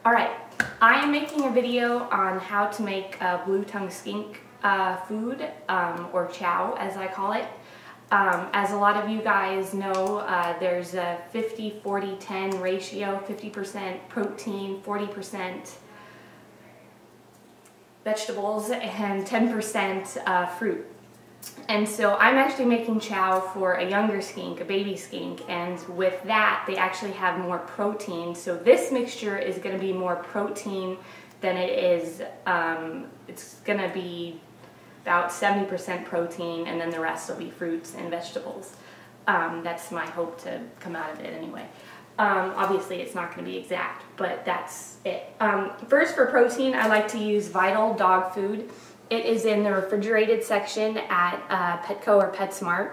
Alright, I am making a video on how to make blue tongue skink food, or chow as I call it. As a lot of you guys know, there's a 50-40-10 ratio, 50% protein, 40% vegetables, and 10% fruit. And so I'm actually making chow for a younger skink, a baby skink, and with that they actually have more protein. So this mixture is going to be more protein than it is, it's going to be about 70% protein, and then the rest will be fruits and vegetables. That's my hope to come out of it anyway. Obviously it's not going to be exact, but that's it. First, for protein, I like to use Vital dog food. It is in the refrigerated section at Petco or PetSmart.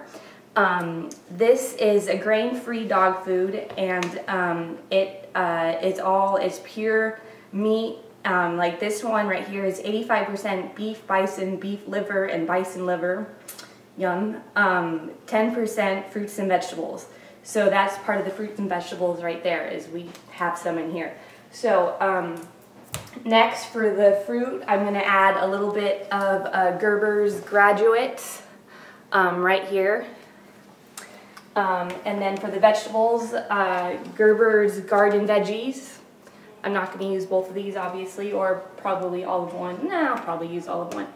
This is a grain-free dog food, and it's pure meat. Like this one right here is 85% beef, bison, beef liver, and bison liver. Yum. 10% fruits and vegetables. So that's part of the fruits and vegetables right there, is we have some in here. So next, for the fruit, I'm going to add a little bit of Gerber's Graduate right here. And then for the vegetables, Gerber's Garden Veggies. I'm not going to use both of these, obviously, or probably all of one. No, I'll probably use all of one.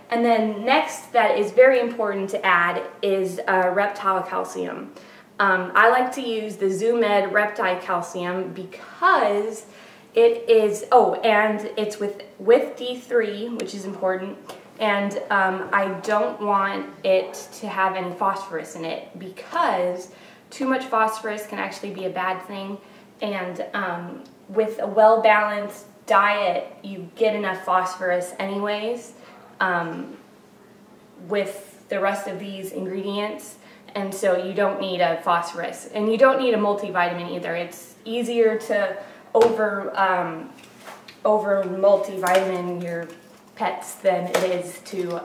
And then next, that is very important to add, is reptile calcium. I like to use the ZoomEd Reptile Calcium because it is, and it's with D3, which is important, and I don't want it to have any phosphorus in it, because too much phosphorus can actually be a bad thing, and with a well-balanced diet, you get enough phosphorus anyways with the rest of these ingredients, and so you don't need a phosphorus, and you don't need a multivitamin either. It's easier to over multivitamin your pets than it is to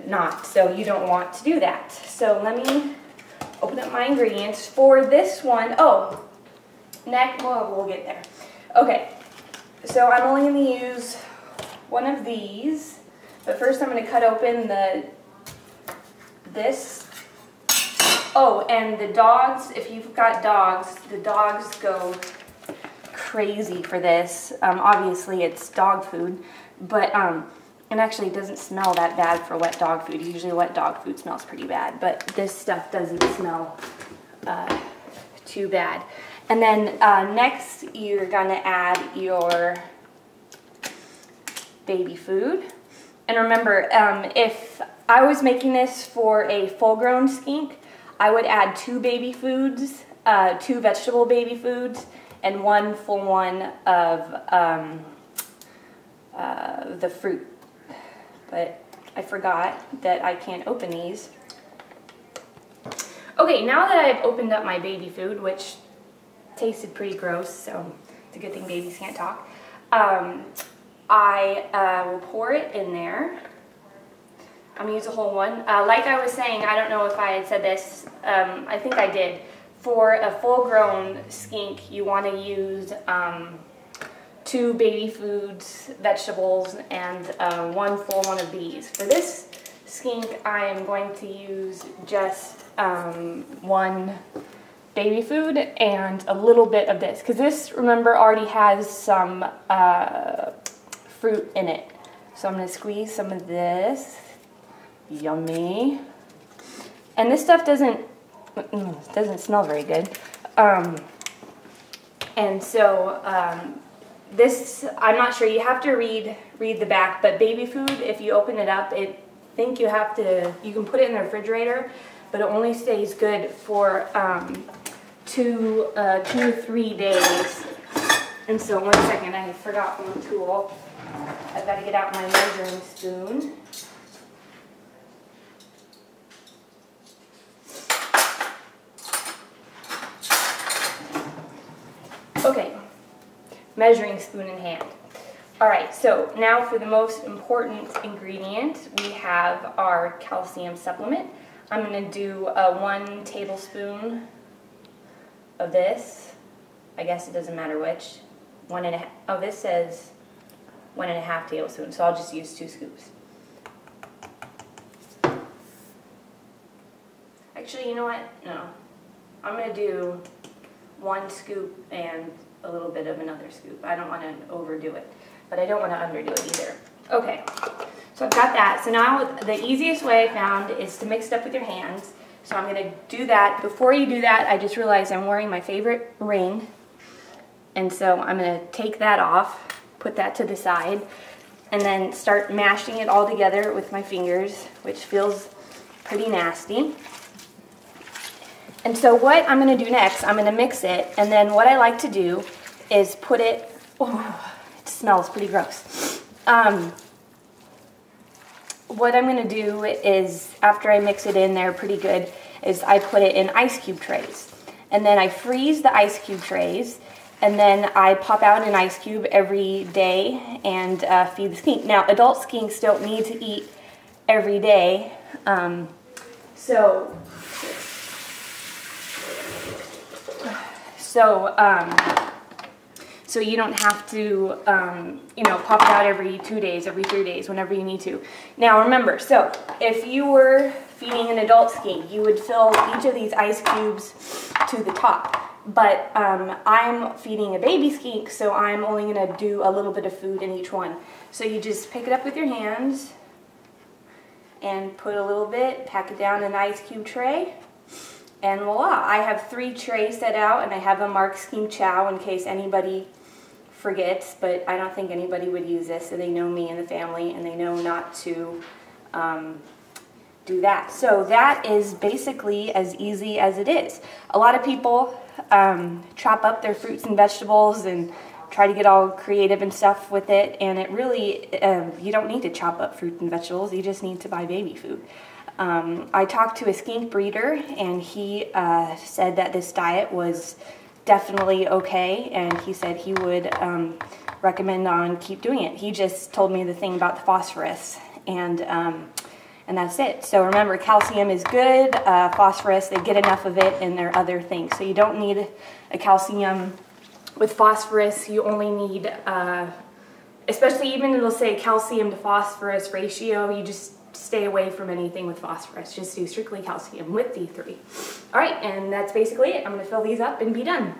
not. So you don't want to do that. So let me open up my ingredients for this one. We'll get there. Okay, so I'm only going to use one of these, but first I'm going to cut open this. Oh, and the dogs, if you've got dogs, the dogs go crazy for this. Obviously it's dog food, but and actually it doesn't smell that bad for wet dog food. Usually wet dog food smells pretty bad, but this stuff doesn't smell too bad. And then next you're going to add your baby food. And remember, if I was making this for a full-grown skink, I would add 2 baby foods, 2 vegetable baby foods, and 1 full one of the fruit. But I forgot that I can't open these. Okay, now that I've opened up my baby food, which tasted pretty gross, so it's a good thing babies can't talk, I will pour it in there. I'm going to use a whole one. Like I was saying, I don't know if I had said this, I think I did. For a full-grown skink, you want to use 2 baby foods, vegetables, and 1 full one of these. For this skink, I am going to use just 1 baby food and a little bit of this, because this, remember, already has some fruit in it. So I'm going to squeeze some of this. Yummy. And this stuff doesn't smell very good. And so this, I'm not sure, you have to read the back, but baby food, if you open it up, you can put it in the refrigerator, but it only stays good for 2 to 3 days. And so, one second, I forgot one tool. I've got to get out my measuring spoon. Okay, measuring spoon in hand. Alright, so now for the most important ingredient, we have our calcium supplement. I'm going to do 1 tablespoon of this. I guess it doesn't matter which. 1.5, oh, this says 1.5 tablespoons, so I'll just use 2 scoops. Actually, you know what? No. I'm going to do 1 scoop and a little bit of another scoop. I don't want to overdo it, but I don't want to underdo it either. Okay, so I've got that. So now the easiest way I found is to mix it up with your hands. So I'm going to do that. Before you do that, I just realized I'm wearing my favorite ring. And so I'm going to take that off, put that to the side, and then start mashing it all together with my fingers, which feels pretty nasty. And so what I'm going to do next, I'm going to mix it, and then what I like to do is put it, oh, it smells pretty gross. What I'm going to do is, after I mix it in there pretty good, is I put it in ice cube trays. And then I freeze the ice cube trays, and then I pop out an ice cube every day and feed the skink. Now, adult skinks don't need to eat every day, so you don't have to, you know, pop it out every 2 days, every 3 days, whenever you need to. Now remember, so if you were feeding an adult skink, you would fill each of these ice cubes to the top. But I'm feeding a baby skink, so I'm only going to do a little bit of food in each one. So you just pick it up with your hands and put a little bit, pack it down in an ice cube tray. And voila, I have 3 trays set out, and I have a marked Skink Chow in case anybody forgets, but I don't think anybody would use this, so they know me and the family, and they know not to do that. So that is basically as easy as it is. A lot of people chop up their fruits and vegetables and try to get all creative and stuff with it, and it really, you don't need to chop up fruit and vegetables, you just need to buy baby food. I talked to a skink breeder, and he said that this diet was definitely okay, and he said he would recommend on keep doing it. He just told me the thing about the phosphorus, and that's it. So remember, calcium is good, phosphorus, they get enough of it in their other things. So you don't need a calcium with phosphorus, you only need, especially even it'll say calcium to phosphorus ratio, you just stay away from anything with phosphorus. Just do strictly calcium with D3. All right, and that's basically it. I'm going to fill these up and be done.